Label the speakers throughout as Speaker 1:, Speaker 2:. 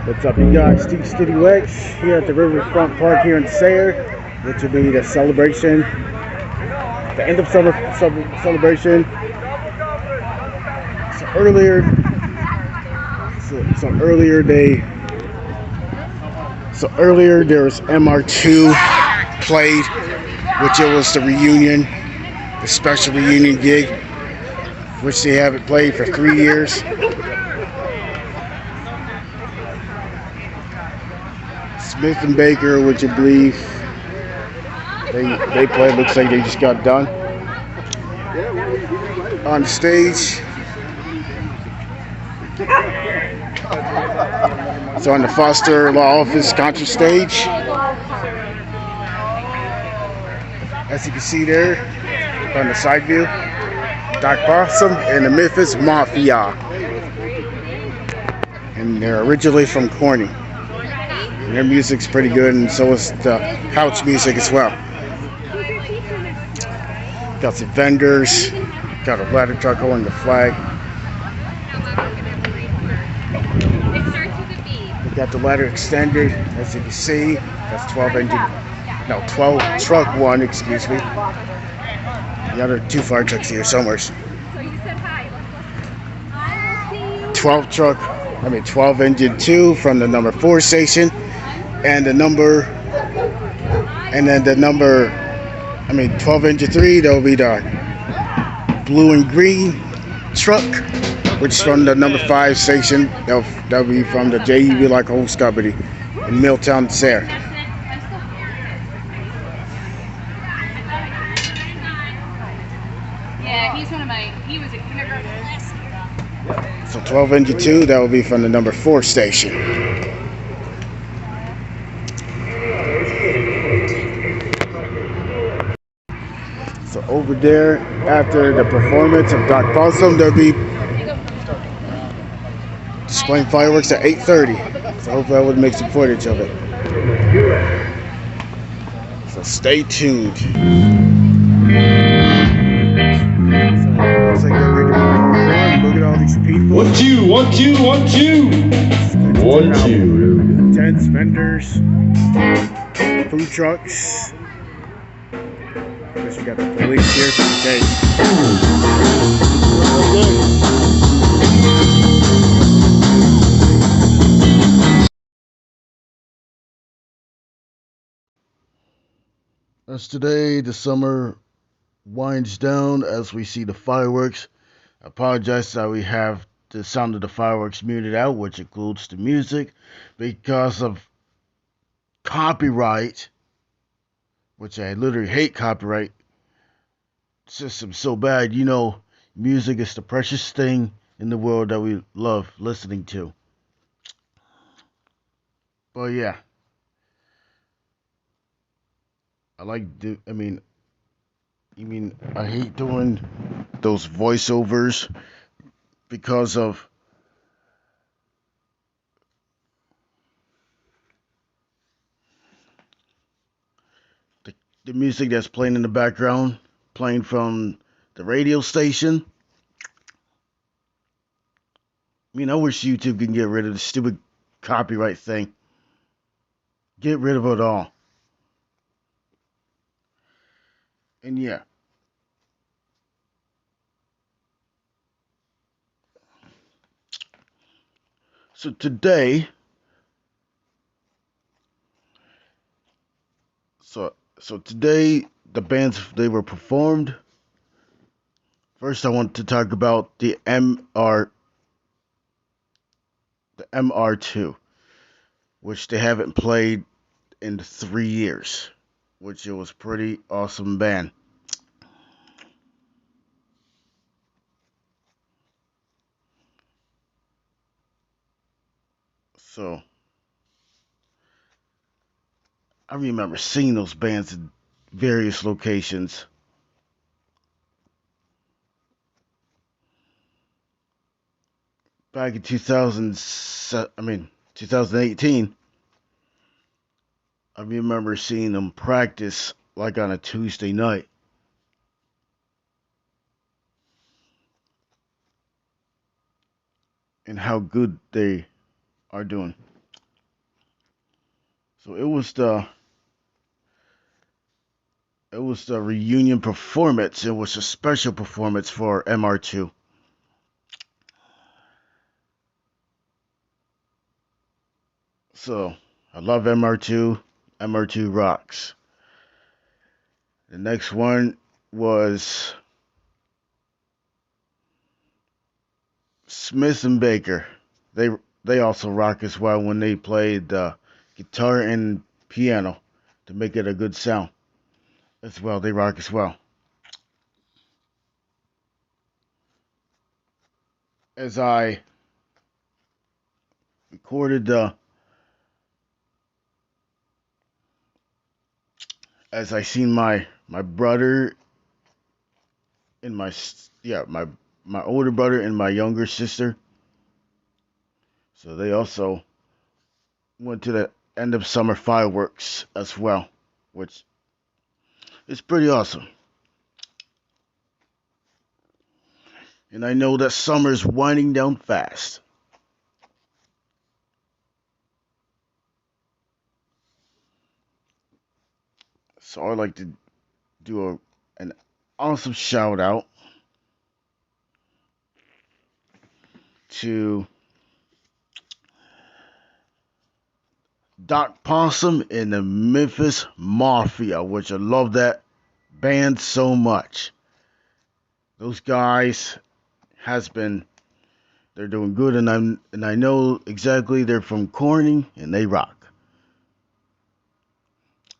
Speaker 1: What's up, you guys? Steve Studio X here at the Riverfront Park here in Sayre, which will be the celebration, the end of summer celebration. So earlier, so earlier they, so earlier there was MR2 played, which it was the reunion, the special reunion gig, which they haven't played for 3 years. Smith and Baker, which I believe they played. Looks like they just got done on stage. So on the Foster Law Office concert stage, as you can see there on the side view, Doc Possum and the Memphis Mafia, and they're originally from Corning. Their music's pretty good, and so is the couch music as well. Got some vendors, got a ladder truck holding the flag. We got the ladder extended, as you can see. That's 12 engine, no, 12 truck one, excuse me. The other two fire trucks here somewhere. 12 engine 2 from the number 4 station. And the number, and then the number, 12 engine 3, that'll be the blue and green truck, which is from the number 5 station. That'll be from the JEB Like Homes Company in Milltown, Sayre.
Speaker 2: Yeah, he was a kindergarten.
Speaker 1: So 12 engine 2, that will be from the number 4 station. So over there, after the performance of Doc Possum, there'll be displaying fireworks at 8:30. So hopefully I would make some footage of it. So stay tuned. So looks like they're ready to perform. Look at all these people.
Speaker 3: 1 2 1 2 1 2 1 2.
Speaker 1: Tents, vendors, food trucks. We got the police here for the day. As today the summer winds down as we see the fireworks. I apologize that we have the sound of the fireworks muted out, which includes the music, because of copyright, which I literally hate copyright system so bad. You know, music is the precious thing in the world that we love listening to. But yeah, I hate doing those voiceovers because of the music that's playing in the background, playing from the radio station. I wish YouTube can get rid of the stupid copyright thing. Get rid of it all. And yeah. So today, today the bands, they were performed. First, I want to talk about the MR2, which they haven't played in 3 years, which it was pretty awesome band. So I remember seeing those bands in various locations. Back in 2018, I remember seeing them practice like on a Tuesday night. and how good they are doing. So it was the reunion performance. It was a special performance for MR2. So I love MR2. MR2 rocks. The next one was Smith and Baker. They they also rock as well when they played guitar and piano to make it a good sound as well. They rock as well. As I recorded, as I seen my brother and my older brother and my younger sister. So they also went to the end of summer fireworks as well, which is pretty awesome. And I know that summer's winding down fast. So I'd like to do an awesome shout out to Doc Possum and the Memphis Mafia, which I love that band so much. Those guys they're doing good, and I know exactly they're from Corning and they rock.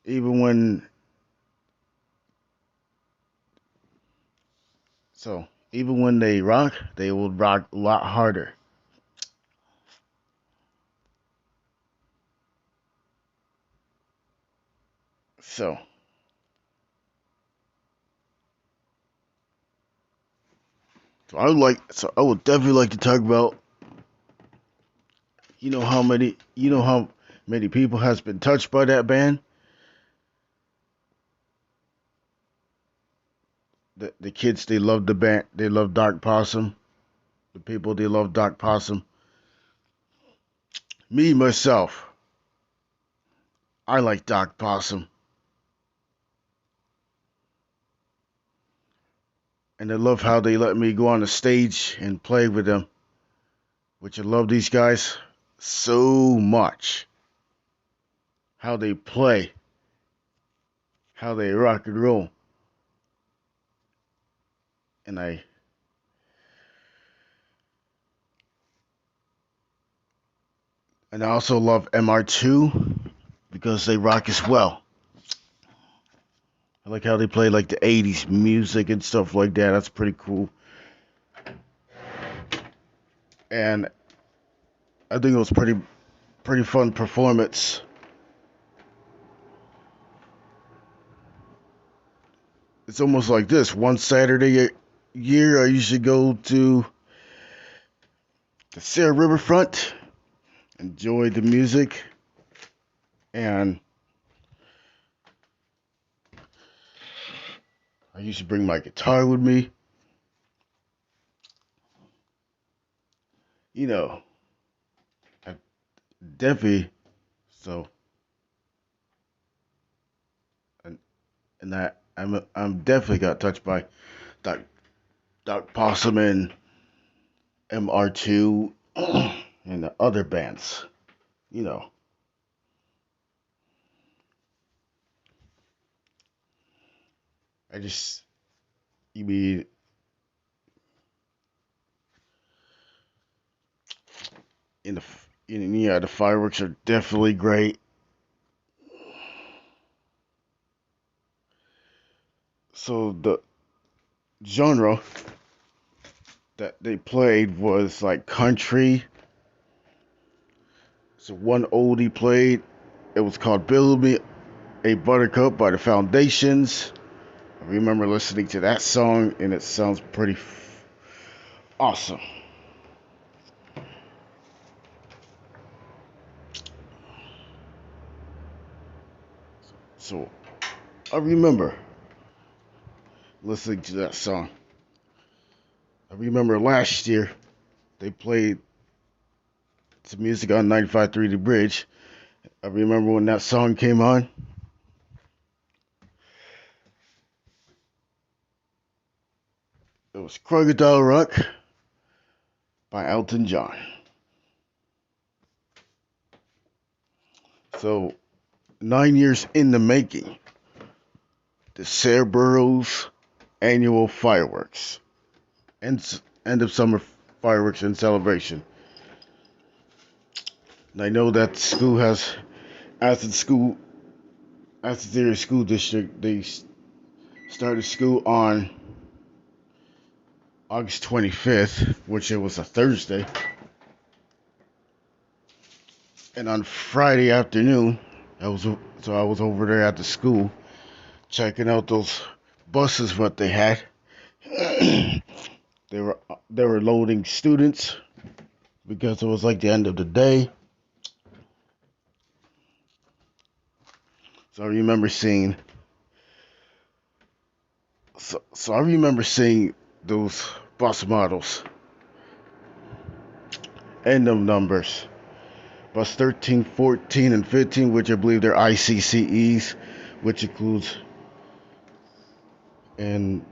Speaker 1: Even when even when they rock, they will rock a lot harder. So I would definitely like to talk about how many people has been touched by that band. The kids, they love the band, they love Dark Possum. The people, they love Dark Possum. Me myself, I like Dark Possum, and I love how they let me go on the stage and play with them. Which I love these guys so much. How they play, how they rock and roll, and I also love MR2 because they rock as well. I like how they play like the 80s music and stuff like that. That's pretty cool. And I think it was pretty fun performance. It's almost like this. One Saturday a year, I usually go to the Sarah Riverfront, enjoy the music, and I usually bring my guitar with me. You know, I definitely so, and I'm definitely got touched by Doc Doc Possum and MR2 and the other bands. You know, I just you mean in the yeah, the fireworks are definitely great. So the genre that they played was like country. So one oldie played. It was called "Build Me a Buttercup" by the Foundations. I remember listening to that song, and it sounds pretty awesome. So I remember listening to that song. I remember last year they played to music on 95.3 The Bridge. I remember when that song came on. It was Crocodile Rock by Elton John. So, 9 years in the making, the Cerberus annual fireworks, end of summer fireworks and celebration. And I know that school has, Athens Area School District, they started school on August 25th, which it was a Thursday. And on Friday afternoon, I was over there at the school checking out those buses what they had. they were loading students because it was like the end of the day. So I remember seeing those bus models and them numbers. Bus 13, 14, and 15, which I believe they're ICCEs, which includes, and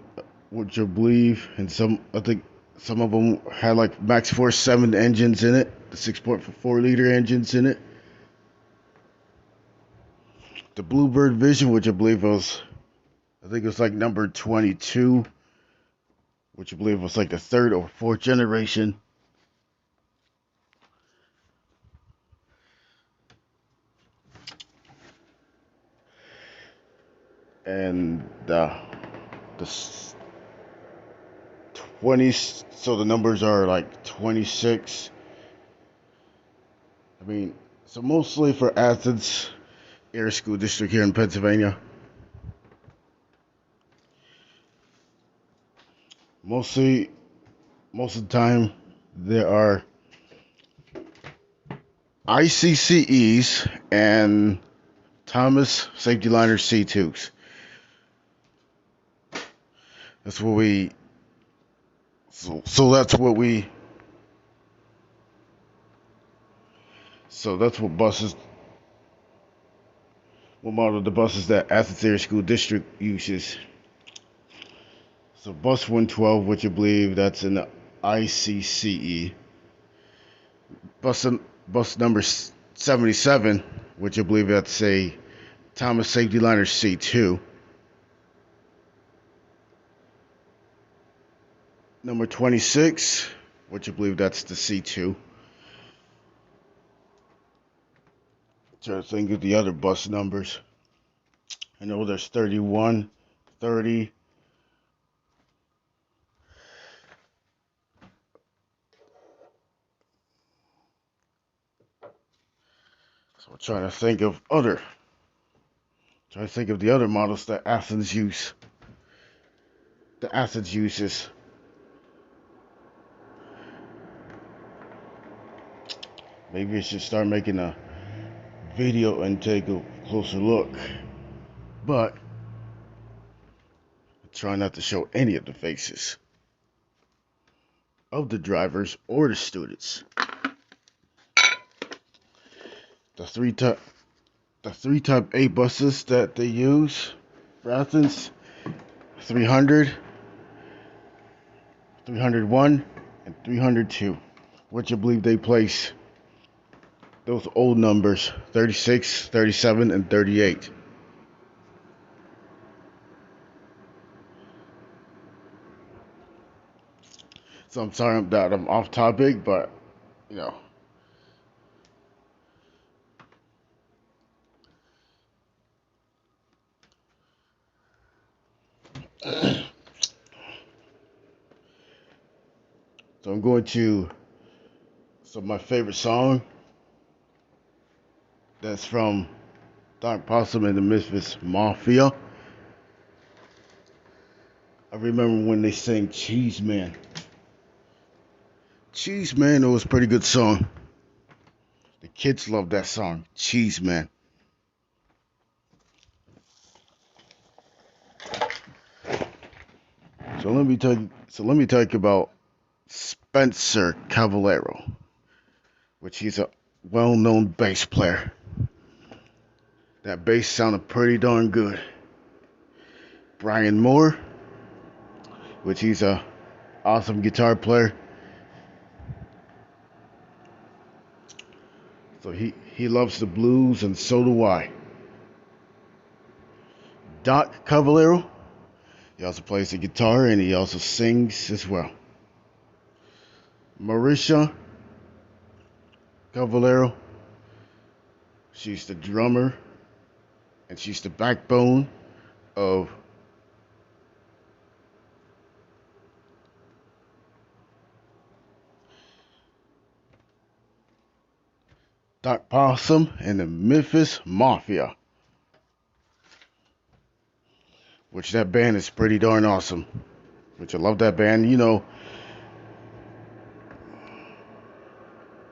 Speaker 1: which I believe, I think some of them had like Max Force 7 engines in it, the 6.4 liter engines in it. The Bluebird Vision, which I think it was like number 22, which I believe was like the third or fourth generation. And the 20s, so the numbers are like 26. So mostly for Athens Area School District here in Pennsylvania. Most of the time, there are ICCEs and Thomas Safety Liner C2s. That's what we. So that's what we. So that's what buses. What model of the buses that Athens Area School District uses. So bus 112, which I believe that's an ICCE. Bus number 77, which I believe that's a Thomas Safety Liner C2. Number 26, which I believe that's the C2. Trying to think of the other bus numbers. I know there's 31, 30. So we're trying to think of the other models that Athens uses. Maybe I should start making a video and take a closer look. But I try not to show any of the faces of the drivers or the students. The three type A buses that they use for Athens: 300, 301, and 302, which I believe they place those old numbers 36, 37, and 38. So I'm sorry that I'm off topic, but you know. So I'm going to. So my favorite song. That's from Dark Possum and the Misfits Mafia. I remember when they sang Cheese Man. Cheese Man, it was a pretty good song. The kids love that song, Cheese Man. So let me talk about Spencer Cavallero, which he's a well-known bass player. That bass sounded pretty darn good. Brian Moore, which he's a awesome guitar player. So he loves the blues, and so do I. Doc Cavallero, he also plays the guitar and he also sings as well. Marisha Cavallero, she's the drummer and she's the backbone of Doc Possum and the Memphis Mafia, which that band is pretty darn awesome. Which I love that band, you know.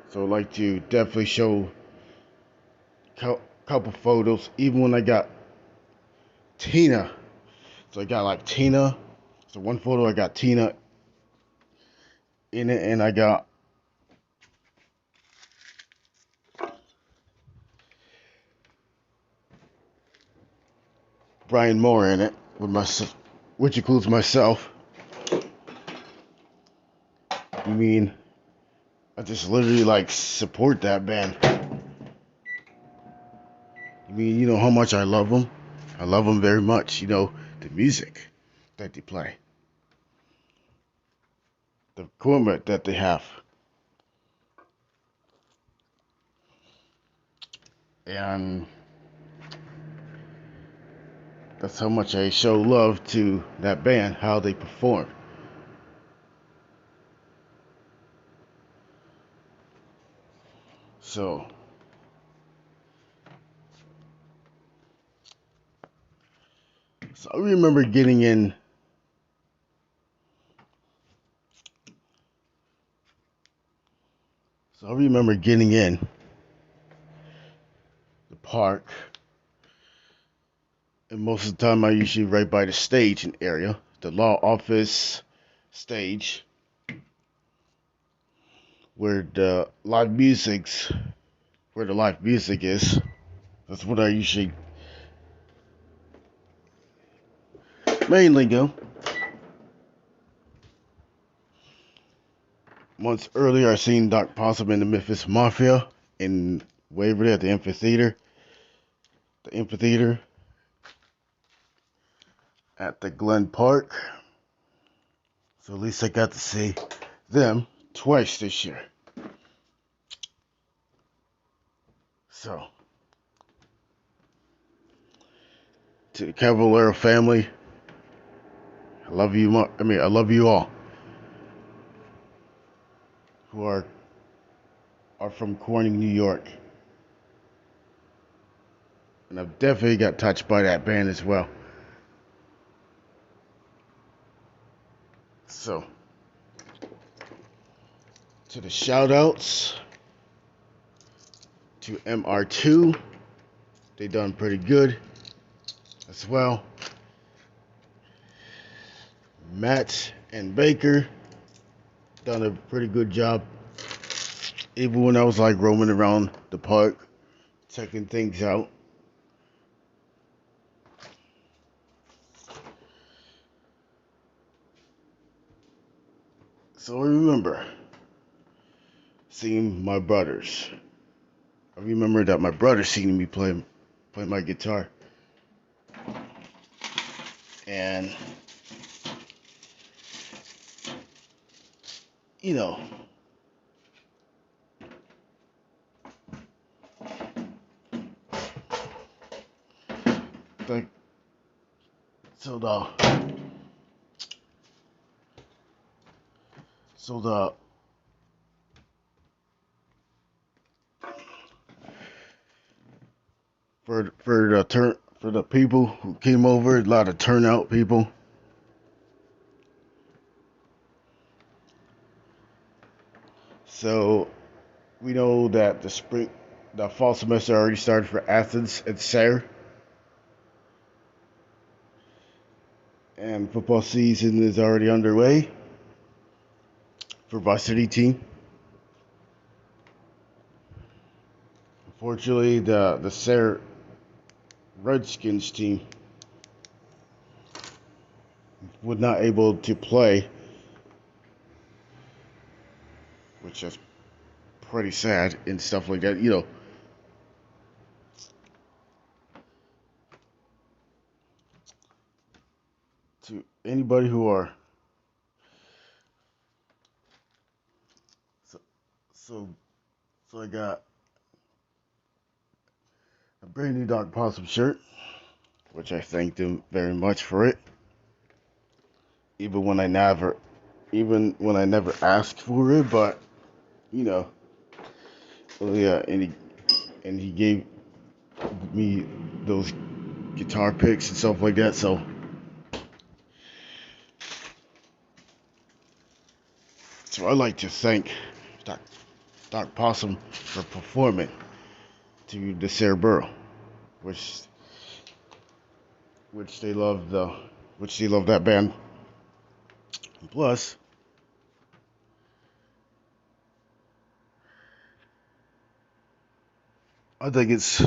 Speaker 1: So I'd like to definitely show a couple photos, even when I got Tina. So I got like Tina. So one photo I got Tina in it, and I got Brian Moore in it, with myself, which includes myself. I mean, I just literally like support that band. I mean, you know how much I love them. I love them very much. You know, the music that they play, the equipment that they have, and that's how much I show love to that band, how they perform. So I remember getting in. So I remember getting in the park, and most of the time I usually right by the stage and area, the law office stage, where the live music's, where the live music is. That's what I usually mainly go. Months earlier, I seen Doc Possum and the Memphis Mafia in Waverly at the amphitheater. The amphitheater at the Glen Park. So at least I got to see them twice this year. So, to the Cavallero family, I love you. I love you all who are from Corning, New York. And I've definitely got touched by that band as well. So, to the shout outs to MR2, they done pretty good as well. Matt and Baker done a pretty good job. Even when I was like roaming around the park, checking things out. So I remember seeing my brothers. I remember that my brother seen me play my guitar. And, you know, like, so the for the people who came over, a lot of turnout people. So we know that the fall semester already started for Athens and Sayre, and football season is already underway for varsity team. Unfortunately, the Sayre Redskins team was not able to play, which is pretty sad and stuff like that. To anybody who are so so, I got a brand new Dark Possum shirt, which I thank them very much for it. Even when I never asked for it, but you know, well, yeah, and he gave me those guitar picks and stuff like that. So I'd like to thank Doc Possum for performing to the Sayre Borough, which they love that band. Plus, I think it's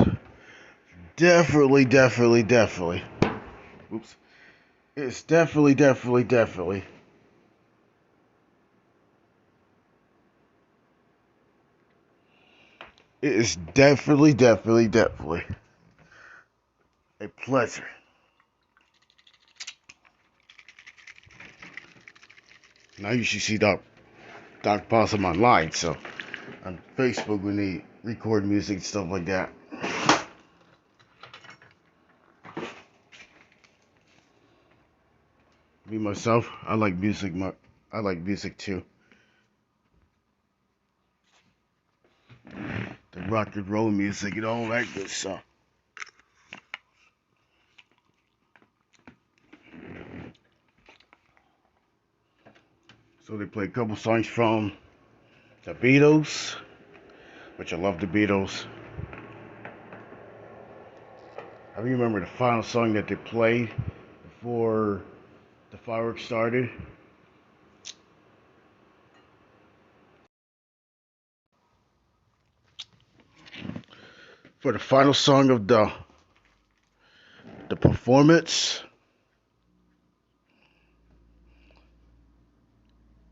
Speaker 1: definitely. Oops. It's definitely. It is definitely a pleasure. Now you should see Doc Possum online, so on Facebook when they record music and stuff like that. Me myself, I like music. I like music too. The rock and roll music and all that good stuff. So they play a couple songs from the Beatles, which I love the Beatles. I remember the final song that they played before the fireworks started. For the final song of the performance.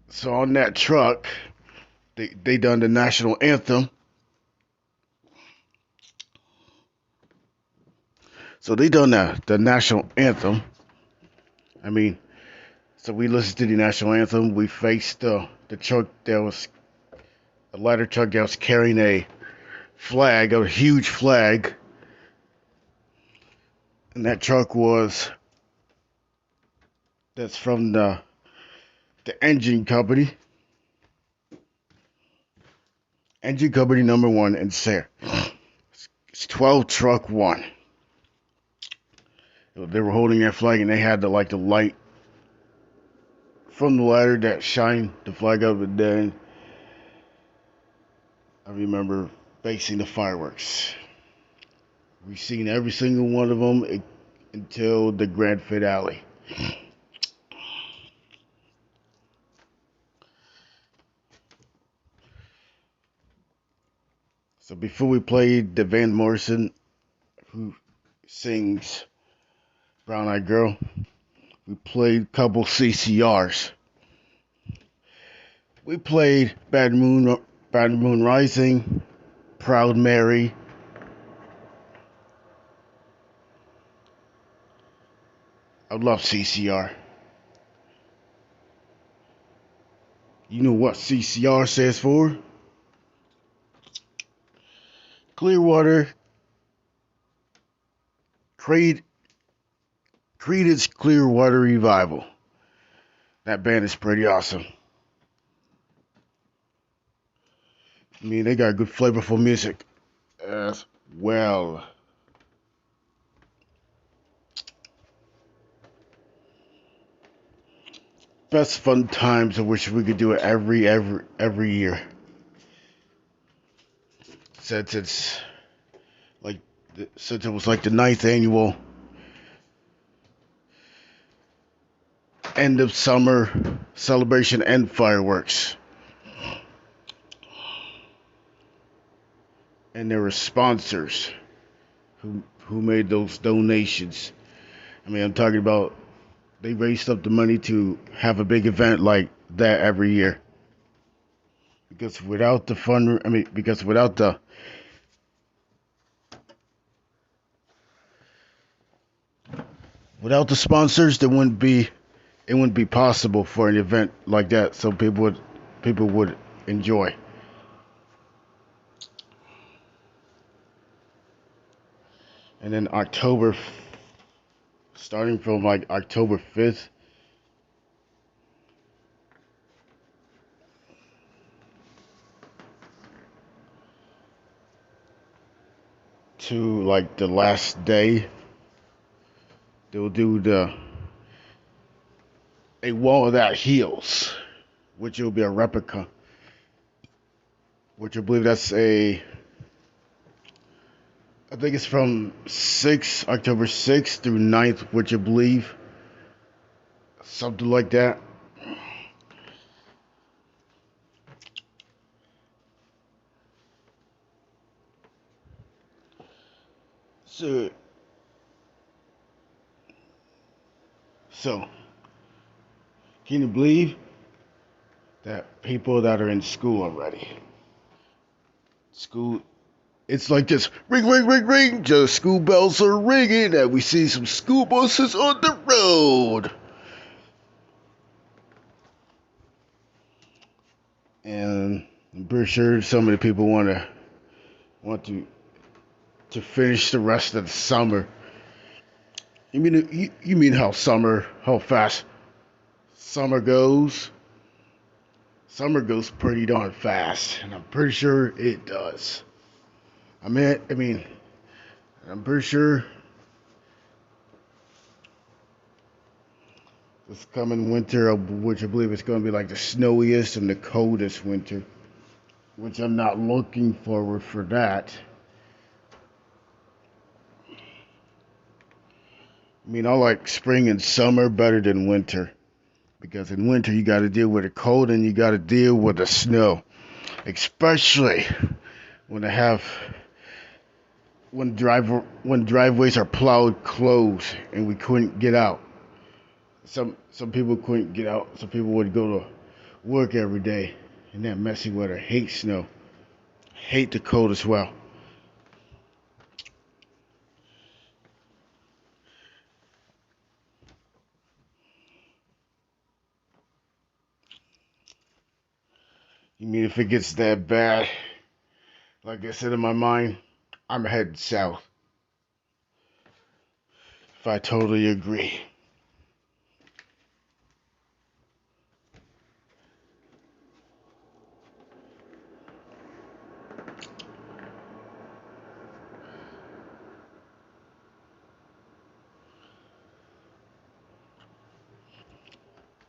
Speaker 1: So on that truck, they done the national anthem. So they done the national anthem. I mean, so we listened to the national anthem. We faced the truck that was a ladder truck that was carrying a flag, a huge flag, and that truck that's from the engine company. Engine company number 1 in Sayre. It's 12 truck 1. They were holding that flag and they had the light from the ladder that shined the flag up, and then I remember facing the fireworks. We've seen every single one of them until the grand finale. So before we played the Van Morrison, who sings Brown Eyed Girl, we played a couple CCRs. We played Bad Moon Rising, Proud Mary. I love CCR. You know what CCR stands for? Clearwater Creedence Clearwater Revival. That band is pretty awesome. I mean, they got good flavorful music as well. Best fun times. I wish we could do it every year. Since it was like the 9th annual end of summer celebration and fireworks. and there were sponsors who made those donations. I mean, I'm talking about they raised up the money to have a big event like that every year. Because without the fund, I mean, because without the sponsors, it wouldn't be possible for an event like that. So people would enjoy. And then starting from like October 5th to like the last day, they'll do a wall without heels, which will be a replica. Which I believe I think it's from October 6th through 9th, which I believe something like that. So, so can you believe that people that are in school already? School, it's like this ring, ring, ring, ring. Just school bells are ringing, and we see some school buses on the road. And I'm pretty sure some of the people want to finish the rest of the summer. You mean how fast summer goes? Summer goes pretty darn fast, and I'm pretty sure it does. I mean, I'm pretty sure this coming winter, which I believe is going to be like the snowiest and the coldest winter, which I'm not looking forward for that. I mean, I like spring and summer better than winter because in winter you got to deal with the cold and you got to deal with the snow, especially when they have when driveways are plowed closed and we couldn't get out. Some people couldn't get out. Some people would go to work every day in that messy weather. Hate snow. Hate the cold as well. You mean if it gets that bad, like I said in my mind, I'm heading south. If I totally agree.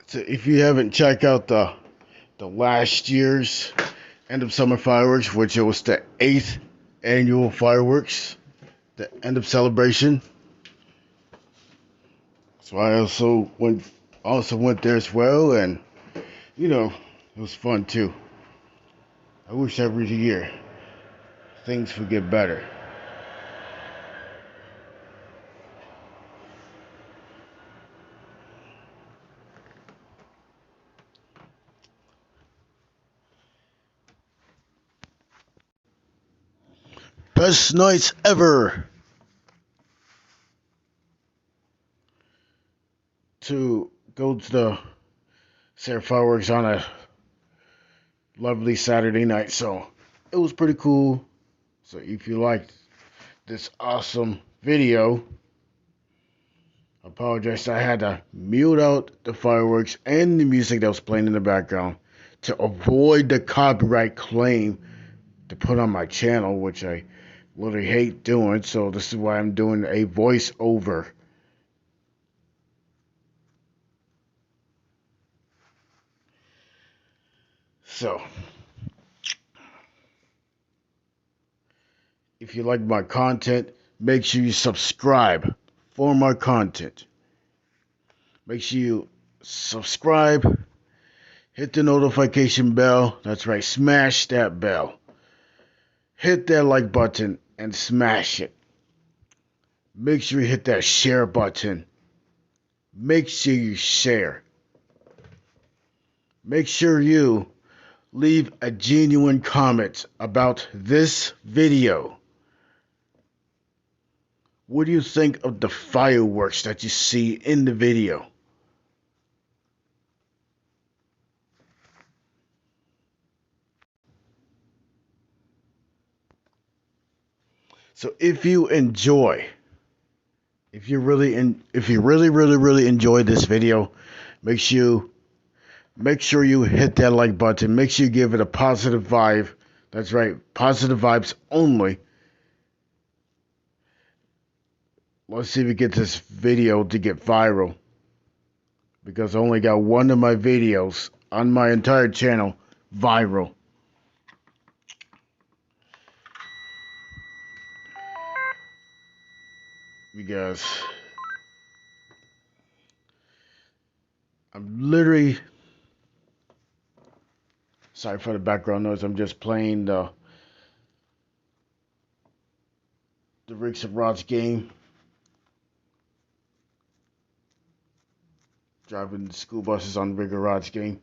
Speaker 1: So if you haven't checked out the last year's end of summer fireworks, which it was the 8th annual fireworks, the end of celebration. So I also went there as well, and it was fun too. I wish every year things would get better. Best nights ever to go to the Sarah fireworks on a lovely Saturday night. So it was pretty cool. So if you liked this awesome video, I apologize. I had to mute out the fireworks and the music that was playing in the background to avoid the copyright claim to put on my channel, which I literally hate doing. So this is why I'm doing a voiceover. So if you like my content, make sure you subscribe for more content. Make sure you subscribe, hit the notification bell. That's right, smash that bell. hit that like button and smash it. Make sure you hit that share button. Make sure you share. Make sure you leave a genuine comment about this video. What do you think of the fireworks that you see in the video? So if you enjoy, if you really enjoy this video, make sure you hit that like button. Make sure you give it a positive vibe. That's right, positive vibes only. Let's see if we get this video to get viral, because I only got one of my videos on my entire channel viral. Because I'm literally, sorry for the background noise, I'm just playing the Ricks and Rods game. Driving the school buses on Rick and Rod's game.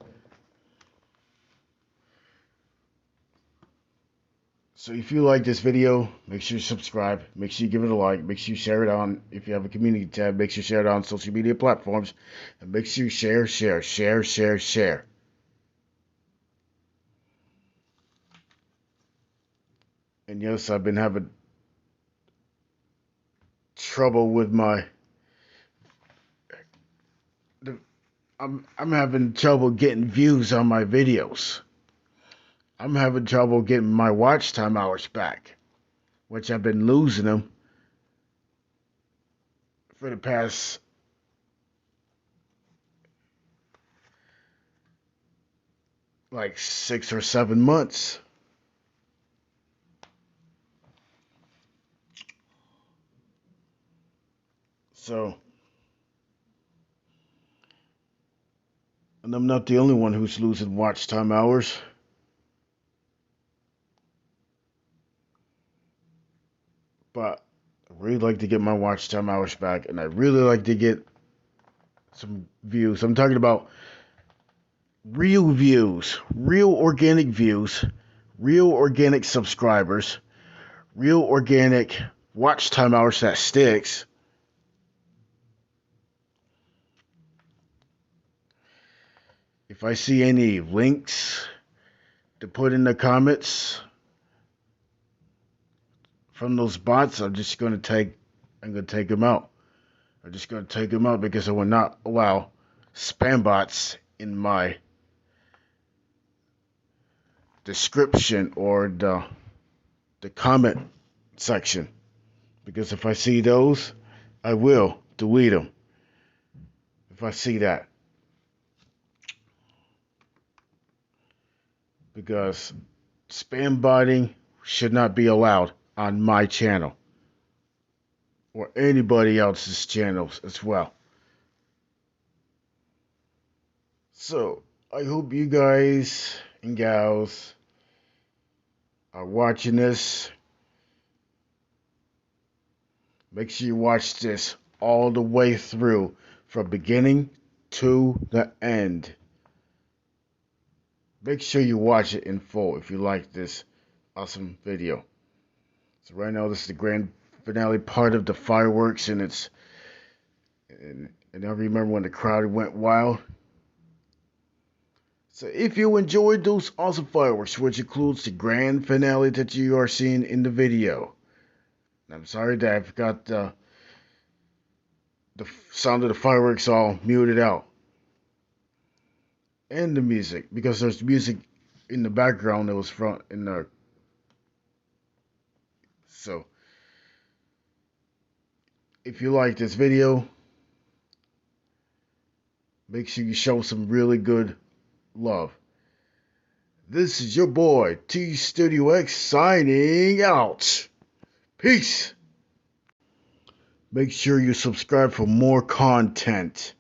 Speaker 1: So if you like this video, make sure you subscribe, make sure you give it a like, make sure you share it on, if you have a community tab, make sure you share it on social media platforms, and make sure you share. And yes, I've been having trouble with I'm having trouble getting views on my videos. I'm having trouble getting my watch time hours back, which I've been losing them for the past like 6 or 7 months. So, and I'm not the only one who's losing watch time hours. But I really like to get my watch time hours back, and I really like to get some views. I'm talking about real views, real organic views, real organic subscribers, real organic watch time hours that sticks. If I see any links to put in the comments from those bots, I'm going to take them out. I'm just going to take them out, because I will not allow spam bots in my description or the comment section. Because if I see those, I will delete them. If I see that. Because spam botting should not be allowed on my channel or anybody else's channels as well. So I hope you guys and gals are watching this. Make sure you watch this all the way through, from beginning to the end. Make sure you watch it in full if you like this awesome video. So right now, this is the grand finale part of the fireworks, and I remember when the crowd went wild. So if you enjoyed those awesome fireworks, which includes the grand finale that you are seeing in the video, and I'm sorry that I've got the sound of the fireworks all muted out, and the music, because there's music in the background that was front in the. So if you like this video, make sure you show some really good love. This is your boy T Studio X signing out. Peace. Make sure you subscribe for more content.